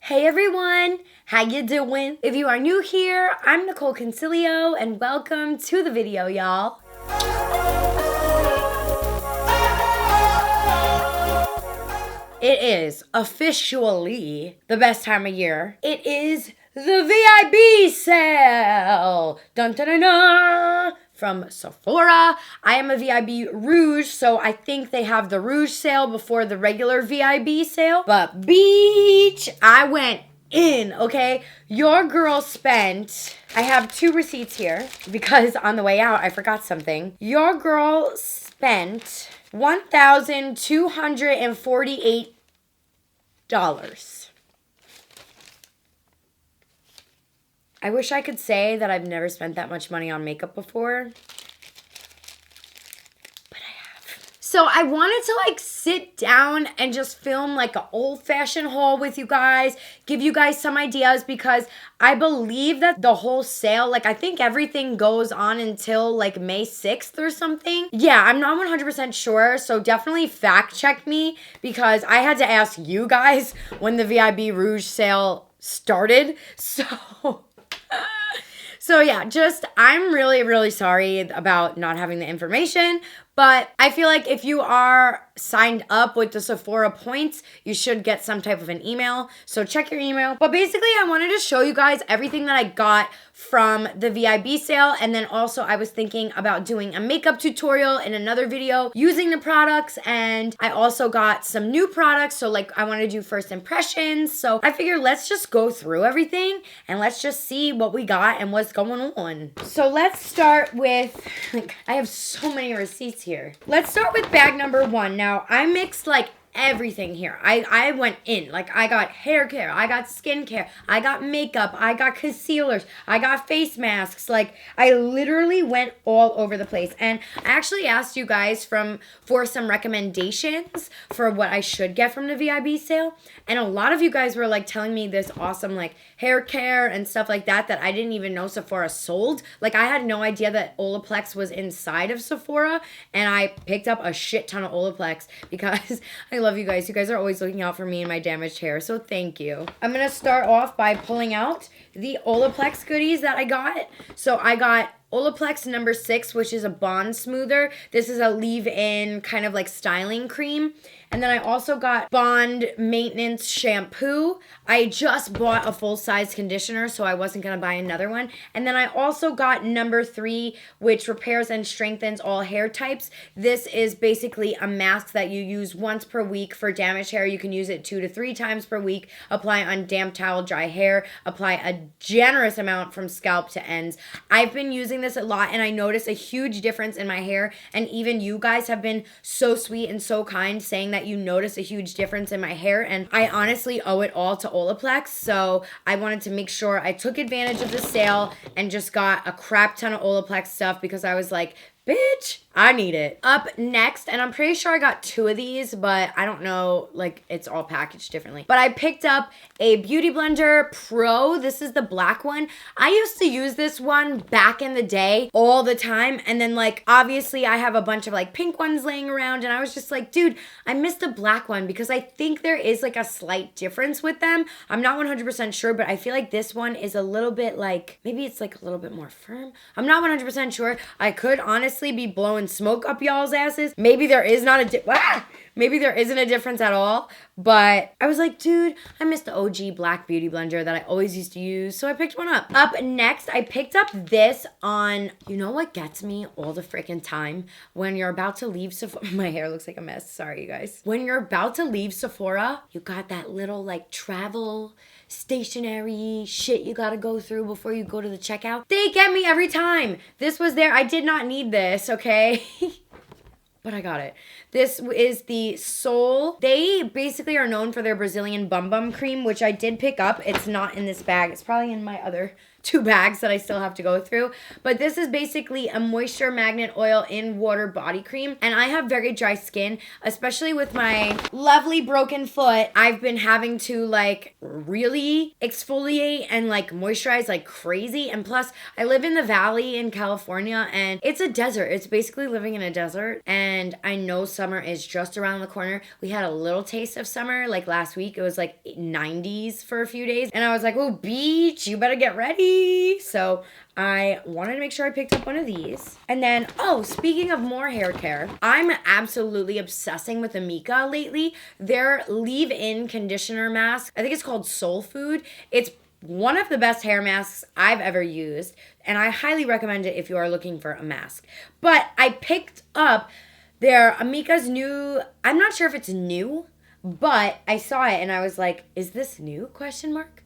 Hey everyone, how you doing? If you are new here, I'm Nicol Concilio and welcome to the video, y'all. It is officially the best time of year. It is the VIB sale! Dun dun dun dun! From Sephora. I am a VIB Rouge, so I think they have the Rouge sale before the regular VIB sale. But beach, I went in, okay? Your girl spent, I have 2 receipts here because on the way out I forgot something. Your girl spent $1,248. I wish I could say that I've never spent that much money on makeup before, but I have. So I wanted to sit down and just film an old-fashioned haul with you guys, give you guys some ideas because I believe that the whole sale, I think everything goes on until May 6th or something. Yeah, I'm not 100% sure, so definitely fact check me because I had to ask you guys when the VIB Rouge sale started, So yeah, I'm really, really sorry about not having the information, but I feel like if you are signed up with the Sephora points, you should get some type of an email. So check your email. But basically, I wanted to show you guys everything that I got from the VIB sale. And then also I was thinking about doing a makeup tutorial in another video using the products. And I also got some new products. So I want to do first impressions. So I figured let's just go through everything and let's just see what we got and what's going on. So let's start with, I have so many receipts here. Let's start with bag number 1. Now, I mixed everything here. I went in. I got hair care, I got skin care, I got makeup, I got concealers, I got face masks. I literally went all over the place. And I actually asked you guys for some recommendations for what I should get from the VIB sale. And a lot of you guys were telling me this awesome hair care and stuff like that I didn't even know Sephora sold. I had no idea that Olaplex was inside of Sephora, and I picked up a shit ton of Olaplex because I love you guys. You guys are always looking out for me and my damaged hair, so thank you. I'm going to start off by pulling out the Olaplex goodies that I got. So I got Olaplex number 6, which is a bond smoother. This is a leave-in kind of styling cream. And then I also got Bond Maintenance Shampoo. I just bought a full-size conditioner, so I wasn't going to buy another one. And then I also got number 3, which repairs and strengthens all hair types. This is basically a mask that you use once per week for damaged hair. You can use it 2 to 3 times per week. Apply on damp towel, dry hair. Apply a generous amount from scalp to ends. I've been using this a lot, and I noticed a huge difference in my hair. And even you guys have been so sweet and so kind saying that you notice a huge difference in my hair, and I honestly owe it all to Olaplex. So I wanted to make sure I took advantage of the sale and just got a crap ton of Olaplex stuff because I was like, bitch, I need it. Up next, and I'm pretty sure I got 2 of these, but I don't know, it's all packaged differently. But I picked up a Beauty Blender Pro. This is the black one. I used to use this one back in the day all the time, and then obviously I have a bunch of pink ones laying around, and I was just dude, I missed the black one because I think there is a slight difference with them. I'm not 100% sure, but I feel like this one is a little bit maybe it's a little bit more firm. I'm not 100% sure. I could honestly be blowing smoke up y'all's asses. Maybe there is not maybe there isn't a difference at all, but I was dude, I missed the OG black beauty blender that I always used to use, so I picked one up. Up next, I picked up this on, you know what gets me all the freaking time? When you're about to leave Sephora, my hair looks like a mess, sorry you guys. When you're about to leave Sephora, you got that little travel stationary shit you gotta go through before you go to the checkout. They get me every time. This was there. I did not need this, okay? But I got it. This is the Sol. They basically are known for their Brazilian Bum Bum cream, which I did pick up. It's not in this bag. It's probably in my other two bags that I still have to go through. But this is basically a moisture magnet oil in water body cream. And I have very dry skin, especially with my lovely broken foot. I've been having to like really exfoliate and like moisturize like crazy. And plus, I live in the valley in California and it's a desert. It's basically living in a desert. And I know summer is just around the corner. We had a little taste of summer like last week. It was like 90s for a few days. And I was like, oh, beach, you better get ready. So I wanted to make sure I picked up one of these. And then, oh, speaking of more hair care, I'm absolutely obsessing with Amika lately. Their leave-in conditioner mask, I think it's called Soul Food. It's one of the best hair masks I've ever used, and I highly recommend it if you are looking for a mask. But I picked up their Amika's new, I'm not sure if it's new, but I saw it and I was like, is this new? ?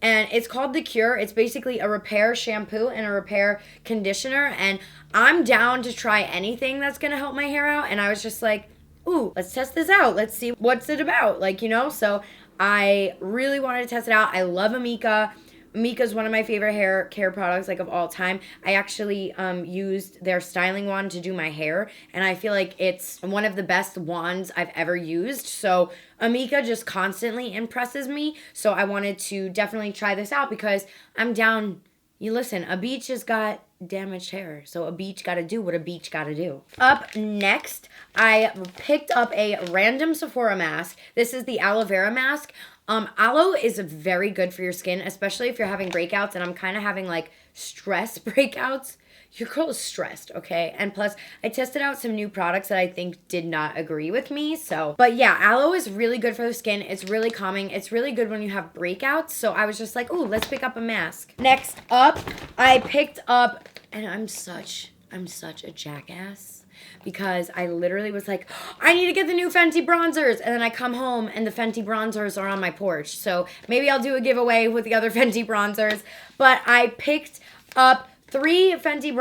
And it's called The Cure. It's basically a repair shampoo and a repair conditioner. And I'm down to try anything that's going to help my hair out. And I was just like, ooh, let's test this out. Let's see what's it about. Like, you know, so I really wanted to test it out. I love Amika. Amika's one of my favorite hair care products, like, of all time. I actually used their styling wand to do my hair, and I feel like it's one of the best wands I've ever used. So Amika just constantly impresses me. So I wanted to definitely try this out because I'm down. You listen, a beach has got damaged hair, so a beach gotta do what a beach gotta do. Up next, I picked up a random Sephora mask. This is the aloe vera mask. Aloe is very good for your skin, especially if you're having breakouts, and I'm kind of having like stress breakouts. Your girl is stressed, okay? And plus, I tested out some new products that I think did not agree with me, so. But yeah, aloe is really good for the skin. It's really calming. It's really good when you have breakouts, so I was just like, ooh, let's pick up a mask. Next up, I picked up, and I'm such a jackass. Because I literally was like, I need to get the new Fenty bronzers. And then I come home and the Fenty bronzers are on my porch. So maybe I'll do a giveaway with the other Fenty bronzers. But I picked up 3 Fenty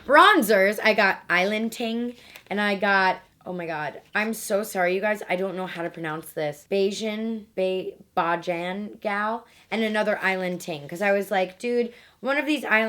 bronzers. I got Island Ting and I got, oh my God, I'm so sorry, you guys. I don't know how to pronounce this. Bajan Gal and another Island Ting. Because I was like, dude, one of these, I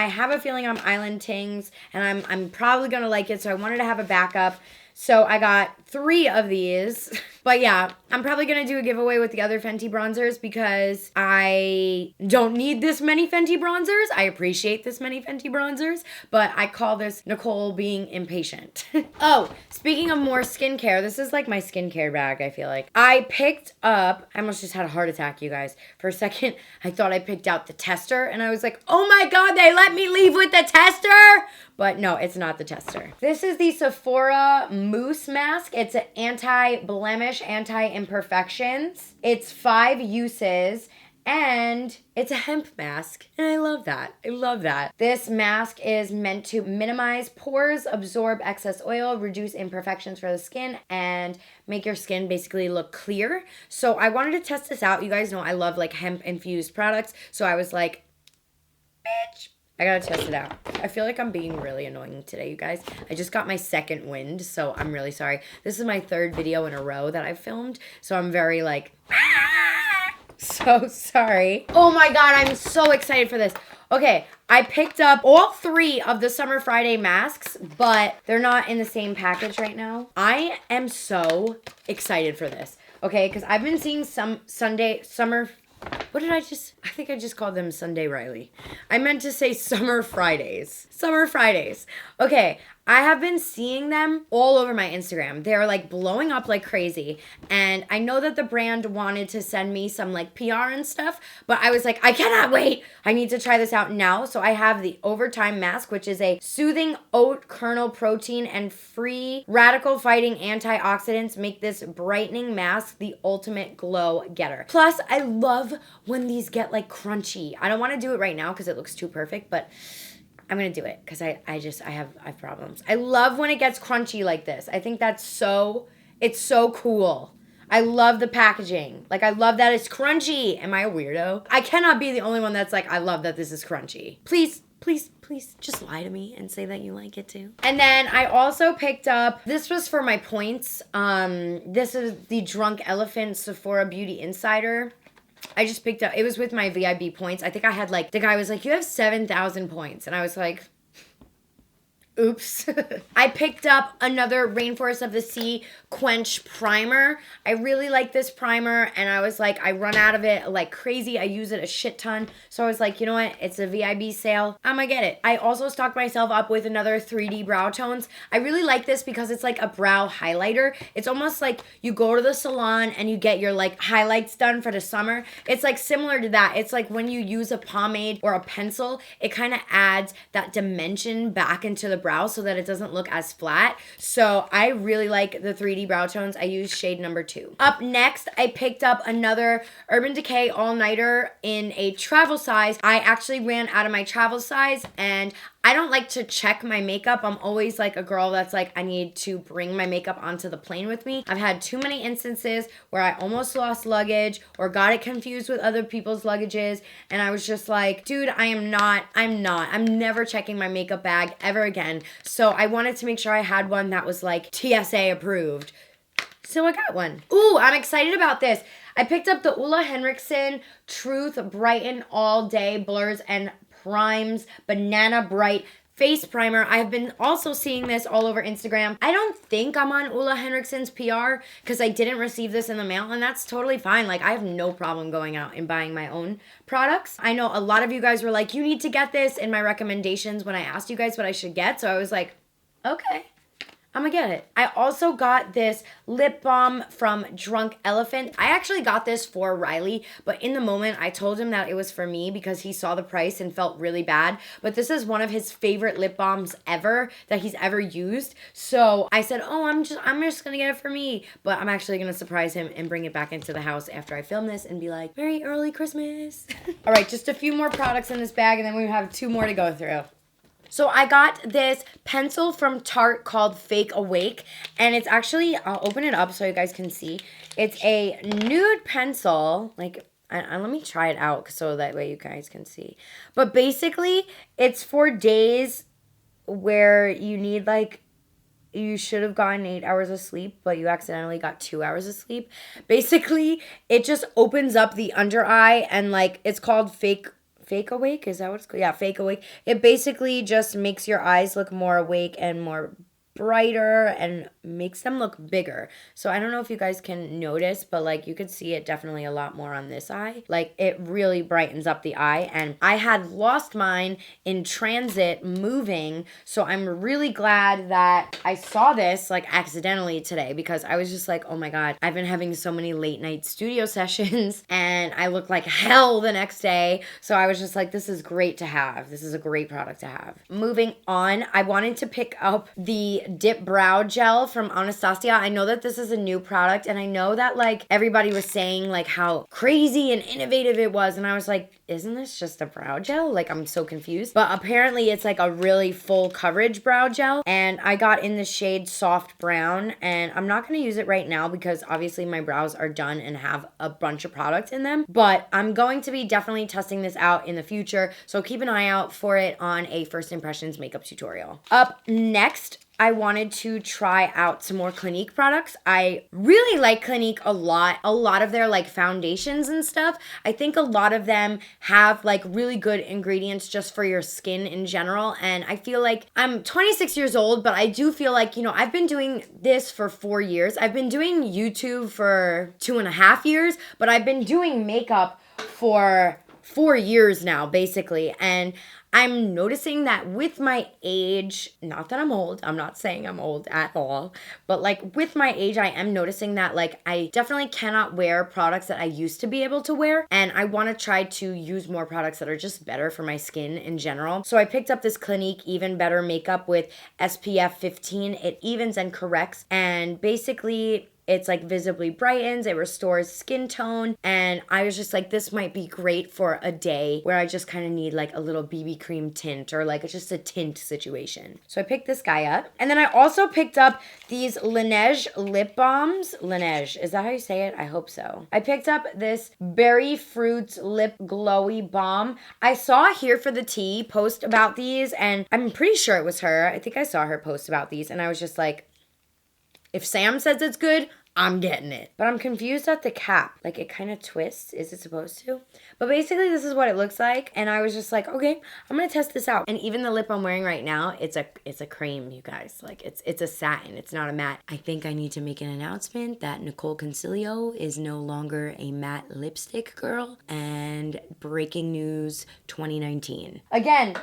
have a feeling I'm Island Tings, and I'm probably going to like it, so I wanted to have a backup. So I got 3 of these. But yeah, I'm probably going to do a giveaway with the other Fenty bronzers because I don't need this many Fenty bronzers. I appreciate this many Fenty bronzers, but I call this Nicole being impatient. Oh, speaking of more skincare, this is like my skincare bag, I feel like. I picked up, I almost just had a heart attack, you guys. For a second, I thought I picked out the tester, and I was like, oh my God, they let me leave with the tester? But no, it's not the tester. This is the Sephora Mousse Mask. It's an anti-blemish, anti-imperfections. It's 5 uses, and it's a hemp mask. And I love that. I love that. This mask is meant to minimize pores, absorb excess oil, reduce imperfections for the skin, and make your skin basically look clear. So I wanted to test this out. You guys know I love like hemp-infused products. So I was like, bitch, I gotta test it out. I feel like I'm being really annoying today, you guys. I just got my second wind, so I'm really sorry. This is my 3rd video in a row that I've filmed, so I'm very like, so sorry. Oh my God, I'm so excited for this. Okay, I picked up all 3 of the Summer Friday masks, but they're not in the same package right now. I am so excited for this, okay? Because I've been seeing some I think I just called them Sunday Riley. I meant to say Summer Fridays. Summer Fridays. Okay, I have been seeing them all over my Instagram. They're like blowing up like crazy. And I know that the brand wanted to send me some like PR and stuff, but I was like, I cannot wait. I need to try this out now. So I have the Overtime Mask, which is a soothing oat kernel protein and free radical fighting antioxidants make this brightening mask the ultimate glow getter. Plus, I love when these get like crunchy. I don't want to do it right now because it looks too perfect, but I'm going to do it because I have problems. I love when it gets crunchy like this. I think it's so cool. I love the packaging. Like, I love that it's crunchy. Am I a weirdo? I cannot be the only one that's like, I love that this is crunchy. Please just lie to me and say that you like it too. And then I also picked up, this was for my points. This is the Drunk Elephant Sephora Beauty Insider. I just picked up, it was with my VIB points. I think I had like, the guy was like, you have 7,000 points. And I was like, oops. I picked up another Rainforest of the Sea Quench Primer. I really like this primer, and I was like, I run out of it like crazy. I use it a shit ton. So I was like, you know what? It's a VIB sale. I'm gonna get it. I also stocked myself up with another 3D brow tones. I really like this because it's like a brow highlighter. It's almost like you go to the salon and you get your like highlights done for the summer. It's like similar to that. It's like when you use a pomade or a pencil, it kind of adds that dimension back into the brow so that it doesn't look as flat. So I really like the 3D brow tones. I use shade number 2. Up next, I picked up another Urban Decay all-nighter in a travel size. I actually ran out of my travel size, and I don't like to check my makeup. I'm always like a girl that's like, I need to bring my makeup onto the plane with me. I've had too many instances where I almost lost luggage or got it confused with other people's luggages. And I was just like, dude, I'm never checking my makeup bag ever again. So I wanted to make sure I had one that was like TSA approved. So I got one. Ooh, I'm excited about this. I picked up the Ulla Henriksen Truth Brighten All Day Blurs and Primes Banana Bright Face Primer. I have been also seeing this all over Instagram. I don't think I'm on Ulla Henriksen's PR because I didn't receive this in the mail, and that's totally fine. Like, I have no problem going out and buying my own products. I know a lot of you guys were like, you need to get this in my recommendations when I asked you guys what I should get. So I was like, okay, I'm gonna get it. I also got this lip balm from Drunk Elephant. I actually got this for Riley, but in the moment I told him that it was for me because he saw the price and felt really bad. But this is one of his favorite lip balms ever that he's ever used. So I said, oh, I'm just gonna get it for me. But I'm actually gonna surprise him and bring it back into the house after I film this and be like, Merry early Christmas. All right, just a few more products in this bag and then we have 2 more to go through. So I got this pencil from Tarte called Fake Awake, and it's actually, I'll open it up so you guys can see. It's a nude pencil, like, let me try it out so that way you guys can see. But basically, it's for days where you need, like, you should have gotten 8 hours of sleep, but you accidentally got 2 hours of sleep. Basically, it just opens up the under eye, and, like, it's called Fake Awake? Is that what it's called? Yeah, Fake Awake. It basically just makes your eyes look more awake and more brighter and makes them look bigger. So I don't know if you guys can notice, but like you could see it definitely a lot more on this eye. Like it really brightens up the eye, and I had lost mine in transit moving, so I'm really glad that I saw this like accidentally today because I was just like, oh my god, I've been having so many late night studio sessions and I look like hell the next day. So I was just like, this is great to have. This is a great product to have. Moving on, I wanted to pick up the Dip Brow Gel from Anastasia. I know that this is a new product, and I know that like everybody was saying like how crazy and innovative it was, and I was like, isn't this just a brow gel? Like, I'm so confused. But apparently it's like a really full coverage brow gel, and I got in the shade Soft Brown, and I'm not going to use it right now because obviously my brows are done and have a bunch of product in them, but I'm going to be definitely testing this out in the future, so keep an eye out for it on a First Impressions makeup tutorial. Up next, I wanted to try out some more Clinique products. I really like Clinique a lot. A lot of their like foundations and stuff. I think a lot of them have like really good ingredients just for your skin in general. And I feel like I'm 26 years old, but I do feel like, you know, I've been doing this for 4 years. I've been doing YouTube for 2.5 years, but I've been doing makeup for 4 years now, basically. And I'm noticing that with my age, not that I'm old, I'm not saying I'm old at all, but like with my age, I am noticing that like I definitely cannot wear products that I used to be able to wear. And I want to try to use more products that are just better for my skin in general. So I picked up this Clinique Even Better Makeup with SPF 15. It evens and corrects, and basically it's like visibly brightens, it restores skin tone, and I was just like, this might be great for a day where I just kind of need like a little BB cream tint or like just a tint situation. So I picked this guy up. And then I also picked up these Laneige lip balms. Laneige, is that how you say it? I hope so. I picked up this Berry Fruits Lip Glowy Balm. I saw Here for the Tea post about these, and I'm pretty sure it was her. I think I saw her post about these, and I was just like, if Sam says it's good, I'm getting it. But I'm confused at the cap. Like, it kind of twists. Is it supposed to? But basically, this is what it looks like. And I was just like, okay, I'm going to test this out. And even the lip I'm wearing right now, it's a cream, you guys. Like, it's a satin. It's not a matte. I think I need to make an announcement that Nicol Concilio is no longer a matte lipstick girl. And breaking news 2019. Again,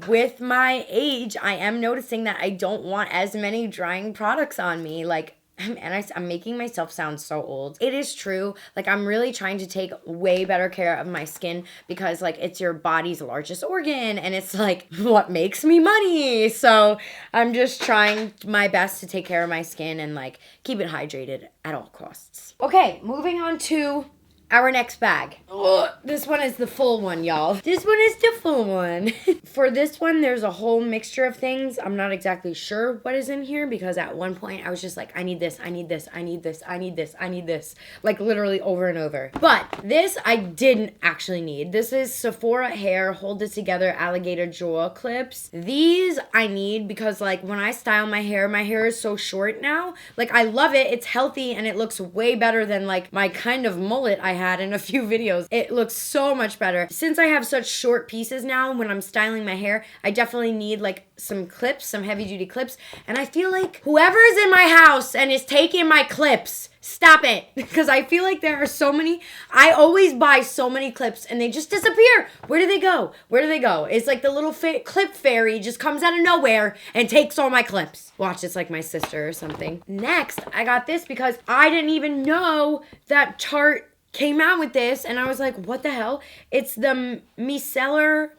with my age, I am noticing that I don't want as many drying products on me. Like, and I'm making myself sound so old. It is true. Like, I'm really trying to take way better care of my skin because, like, it's your body's largest organ and it's, like, what makes me money. So I'm just trying my best to take care of my skin and, like, keep it hydrated at all costs. Okay, moving on to our next bag. Ugh, this one is the full one, y'all. This one is the full one. For this one, there's a whole mixture of things. I'm not exactly sure what is in here because at one point I was just like, I need this, I need this, I need this, I need this, I need this. Like literally over and over. But this I didn't actually need. This is Sephora Hair Hold It Together Alligator Jaw Clips. These I need because like when I style my hair is so short now. Like I love it. It's healthy and it looks way better than like my kind of mullet I had in a few videos. It looks so much better. Since I have such short pieces now when I'm styling my hair, I definitely need like some clips, some heavy duty clips. And I feel like whoever is in my house and is taking my clips, stop it. Because I feel like there are so many. I always buy so many clips and they just disappear. Where do they go? Where do they go? It's like the little clip fairy just comes out of nowhere and takes all my clips. Watch, it's like my sister or something. Next, I got this because I didn't even know that Tarte came out with this and I was like, what the hell? It's the Micellar.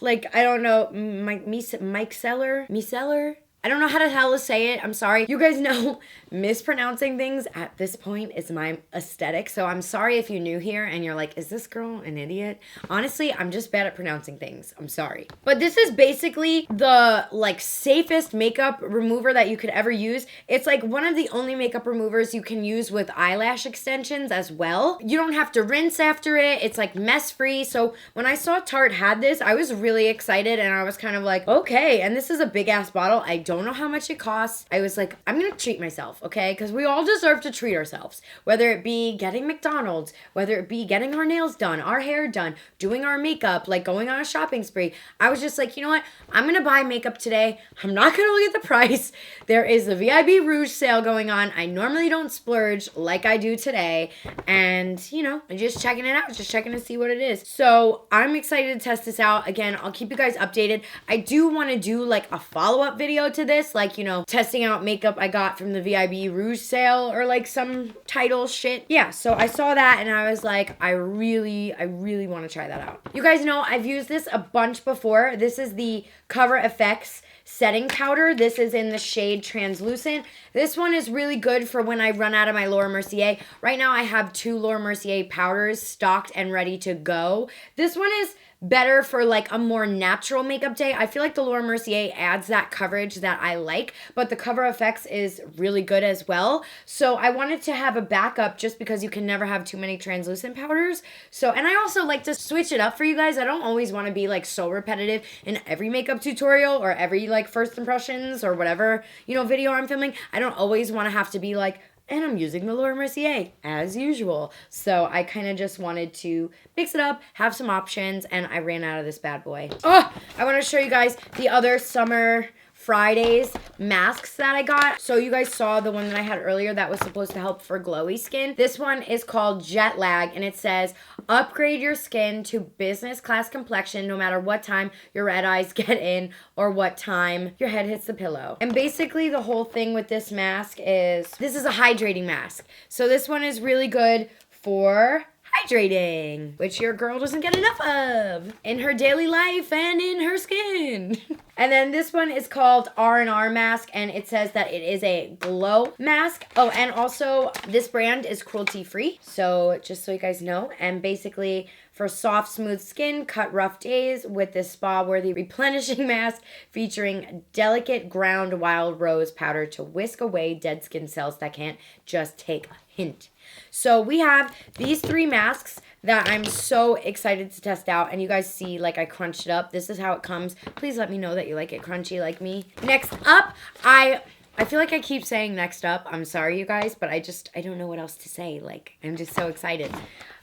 Like, I don't know, Micellar. I don't know how the hell to say it. I'm sorry. You guys know mispronouncing things at this point is my aesthetic. So I'm sorry if you're new here and you're like, is this girl an idiot? Honestly, I'm just bad at pronouncing things. I'm sorry. But this is basically the like safest makeup remover that you could ever use. It's like one of the only makeup removers you can use with eyelash extensions as well. You don't have to rinse after it. It's like mess free. So when I saw Tarte had this, I was really excited and I was kind of like, okay. And this is a big ass bottle. I don't know how much it costs. I was like, I'm gonna treat myself, okay? Because we all deserve to treat ourselves. Whether it be getting McDonald's, whether it be getting our nails done, our hair done, doing our makeup, like going on a shopping spree. I was just like, you know what? I'm gonna buy makeup today. I'm not gonna look at the price. There is the Vib Rouge sale going on. I normally don't splurge like I do today. And, you know, I'm just checking it out, just checking to see what it is. So I'm excited to test this out. Again, I'll keep you guys updated. I do want to do like a follow-up video to this, like, you know, testing out makeup I got from the Vib Rouge sale or like some title shit. Yeah, so I saw that and I was like, I really want to try that out. You guys know I've used this a bunch before. This is the Cover FX setting powder. This is in the shade Translucent. This one is really good for when I run out of my Laura Mercier. Right now I have 2 Laura Mercier powders stocked and ready to go. This one is better for like a more natural makeup day. I feel like the Laura Mercier adds that coverage that I like, but the Cover FX is really good as well. So I wanted to have a backup just because you can never have too many translucent powders. So, and I also like to switch it up for you guys. I don't always want to be like so repetitive in every makeup tutorial or every like first impressions or whatever, you know, video I'm filming. I don't always want to have to be like, and I'm using the Laura Mercier as usual. So I kind of just wanted to mix it up, have some options, and I ran out of this bad boy. Oh, I want to show you guys the other Summer Fridays masks that I got. So you guys saw the one that I had earlier that was supposed to help for glowy skin. This one is called Jet Lag and it says, upgrade your skin to business class complexion no matter what time your red eyes get in or what time your head hits the pillow. And basically the whole thing with this mask is, this is a hydrating mask. So this one is really good for hydrating, which your girl doesn't get enough of in her daily life and in her skin. And then this one is called R&R mask and it says that it is a glow mask. Oh, and also this brand is cruelty free. So just so you guys know, and basically for soft, smooth skin, cut rough days with this spa-worthy replenishing mask featuring delicate ground wild rose powder to whisk away dead skin cells that can't just take a hint. So we have these 3 masks that I'm so excited to test out. And you guys see, like, I crunched it up. This is how it comes. Please let me know that you like it crunchy like me. Next up, I I feel like I keep saying next up. I'm sorry, you guys, but I don't know what else to say. Like, I'm just so excited.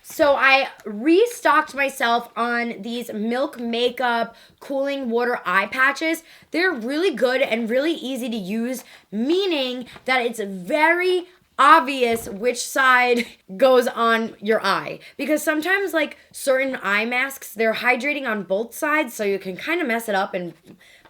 So I restocked myself on these Milk Makeup Cooling Water Eye Patches. They're really good and really easy to use, meaning that it's very obvious which side goes on your eye, because sometimes like certain eye masks, they're hydrating on both sides, so you can kind of mess it up and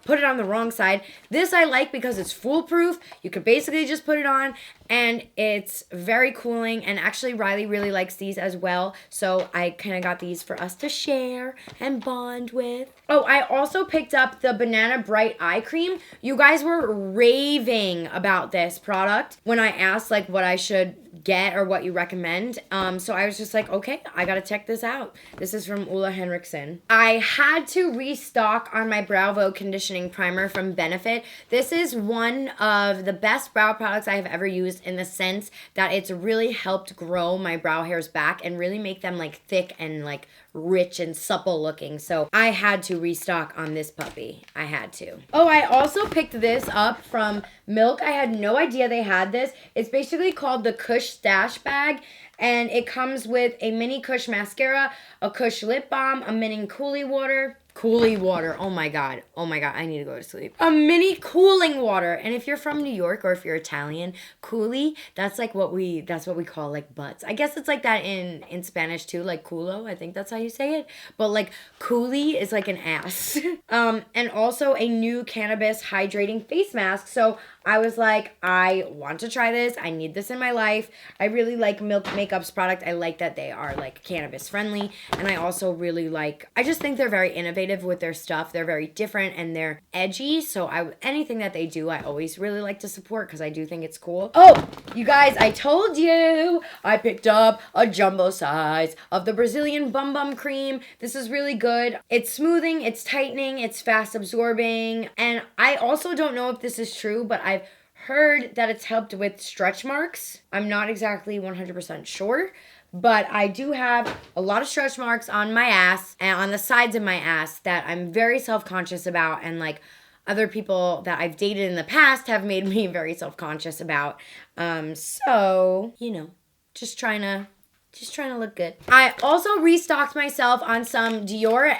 put it on the wrong side. This I like because it's foolproof. You could basically just put it on and it's very cooling, and actually Riley really likes these as well, so I kind of got these for us to share and bond with. Oh, I also picked up the Banana Bright Eye Cream. You guys were raving about this product when I asked like what I should get or what you recommend. So I was just like, okay, I gotta check this out. This is from Ulla Henriksen. I had to restock on my Bravo Conditioning Primer from Benefit. This is one of the best brow products I have ever used, in the sense that it's really helped grow my brow hairs back and really make them like thick and like rich and supple looking. So I had to restock on this puppy. I had to. Oh, I also picked this up from Milk. I had no idea they had this. It's basically called the Cush Stash Bag, and it comes with a mini Cush mascara, a Cush lip balm, a mini cooling water. Oh my god, I need to go to sleep. A mini cooling water. And if you're from New York or if you're Italian, coolie, that's what we call like butts. I guess it's like that in Spanish too, like culo, I think that's how you say it. But like coolie is like an ass. And also a new cannabis hydrating face mask. So I was like, I want to try this. I need this in my life. I really like Milk Makeup's product. I like that they are like cannabis friendly. And I also really like, I just think they're very innovative with their stuff. They're very different and they're edgy. So anything that they do, I always really like to support because I do think it's cool. Oh, you guys, I told you I picked up a jumbo size of the Brazilian Bum Bum Cream. This is really good. It's smoothing, it's tightening, it's fast absorbing. And I also don't know if this is true, but I've heard that it's helped with stretch marks. I'm not exactly 100% sure, but I do have a lot of stretch marks on my ass and on the sides of my ass that I'm very self-conscious about, and like other people that I've dated in the past have made me very self-conscious about. So, you know, just trying to look good. I also restocked myself on some Dior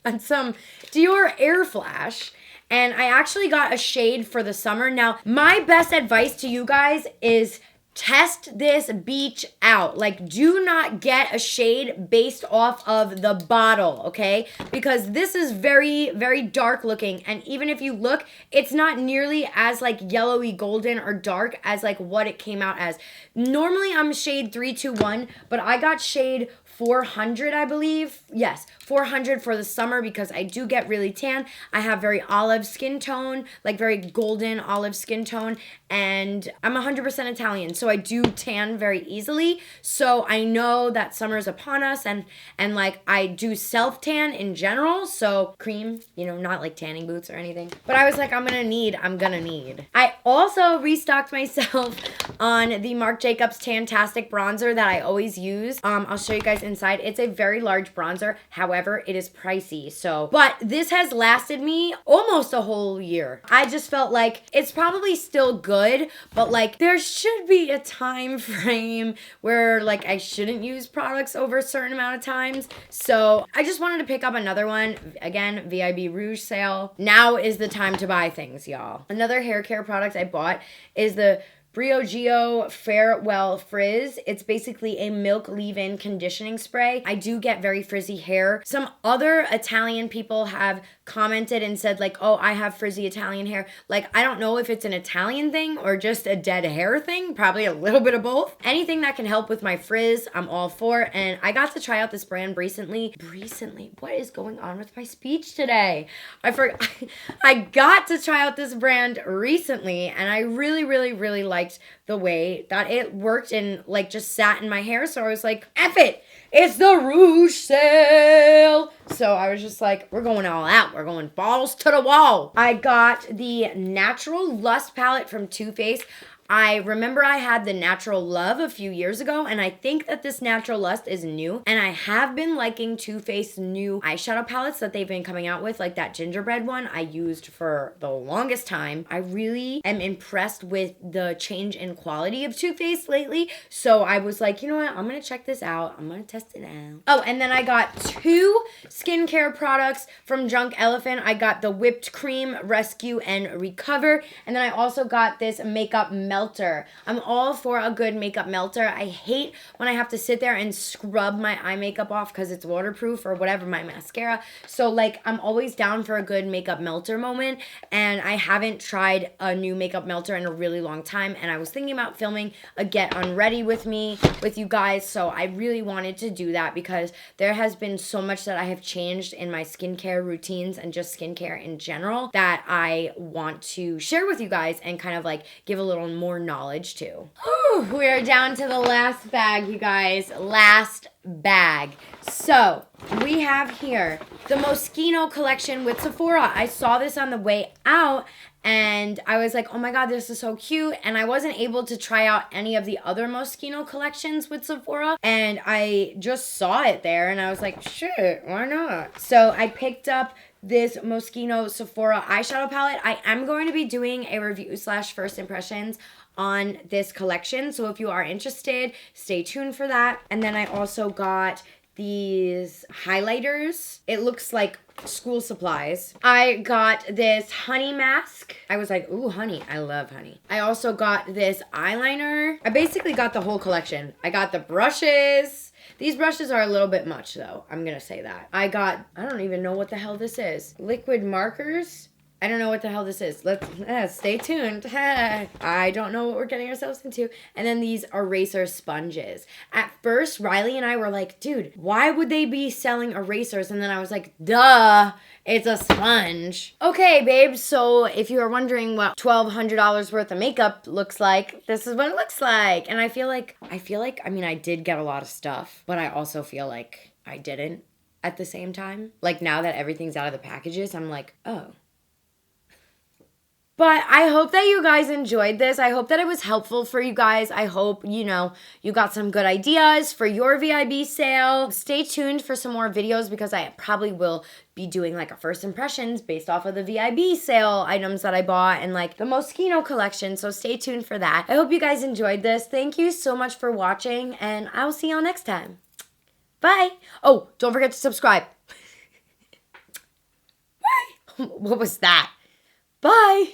on some Dior Air Flash. And I actually got a shade for the summer. Now, my best advice to you guys is test this beach out. Like, do not get a shade based off of the bottle, okay? Because this is very, very dark looking. And even if you look, it's not nearly as like yellowy golden or dark as like what it came out as. Normally, I'm shade 321, but I got shade 400, I believe. Yes, 400 for the summer because I do get really tan. I have very olive skin tone, like very golden olive skin tone, and I'm 100% Italian, so I do tan very easily. So I know that summer is upon us, and like I do self tan in general, so cream, you know, not like tanning boots or anything. But I was like, I'm gonna need. I also restocked myself on the Marc Jacobs Tantastic bronzer that I always use. I'll show you guys inside. It's a very large bronzer. However, it is pricey. So, but this has lasted me almost a whole year. I just felt like it's probably still good, but like there should be a time frame where like I shouldn't use products over a certain amount of times. So I just wanted to pick up another one. Again, VIB Rouge sale. Now is the time to buy things, y'all. Another hair care product I bought is the Briogeo Farewell Frizz. It's basically a milk leave-in conditioning spray. I do get very frizzy hair. Some other Italian people have commented and said like, oh, I have frizzy Italian hair. Like, I don't know if it's an Italian thing or just a dead hair thing. Probably a little bit of both. Anything that can help with my frizz, I'm all for. And I got to try out this brand recently. What is going on with my speech today? I forgot. I got to try out this brand recently, and I really, really, really liked the way that it worked and like just sat in my hair. So I was like, F it, it's the Rouge sale. So I was just like, we're going all out. We're going balls to the wall. I got the Natural Lust palette from Too Faced. I remember I had the Natural Love a few years ago, and I think that this Natural Lust is new. And I have been liking Too Faced's new eyeshadow palettes that they've been coming out with, like that gingerbread one I used for the longest time. I really am impressed with the change in quality of Too Faced lately. So I was like, you know what? I'm going to check this out. I'm going to test it out. Oh, and then I got 2 skincare products from Drunk Elephant. I got the Whipped Cream Rescue and Recover. And then I also got this makeup melter. I'm all for a good makeup melter. I hate when I have to sit there and scrub my eye makeup off because it's waterproof or whatever, my mascara. So like I'm always down for a good makeup melter moment, and I haven't tried a new makeup melter in a really long time, and I was thinking about filming a get unready with me with you guys, so I really wanted to do that because there has been so much that I have changed in my skincare routines and just skincare in general that I want to share with you guys and kind of like give a little more knowledge to. Whew, we are down to the last bag, you guys. Last bag. So we have here the Moschino collection with Sephora. I saw this on the way out and I was like, oh my God, this is so cute. And I wasn't able to try out any of the other Moschino collections with Sephora. And I just saw it there and I was like, shit, why not? So I picked up this Moschino Sephora eyeshadow palette. I am going to be doing a review / first impressions on this collection. So if you are interested, stay tuned for that. And then I also got these highlighters. It looks like school supplies. I got this honey mask. I was like, ooh, honey. I love honey. I also got this eyeliner. I basically got the whole collection. I got the brushes. These brushes are a little bit much though. I'm gonna say that. I don't even know what the hell this is. Liquid markers. I don't know what the hell this is. Let's stay tuned. I don't know what we're getting ourselves into. And then these eraser sponges. At first, Riley and I were like, dude, why would they be selling erasers? And then I was like, duh, it's a sponge. Okay, babes, so if you are wondering what $1,200 worth of makeup looks like, this is what it looks like. And I feel like, I mean, I did get a lot of stuff, but I also feel like I didn't at the same time. Like now that everything's out of the packages, I'm like, oh. But I hope that you guys enjoyed this. I hope that it was helpful for you guys. I hope, you got some good ideas for your VIB sale. Stay tuned for some more videos because I probably will be doing like a first impressions based off of the VIB sale items that I bought and like the Moschino collection. So stay tuned for that. I hope you guys enjoyed this. Thank you so much for watching and I will see y'all next time. Bye. Oh, don't forget to subscribe. What was that? Bye.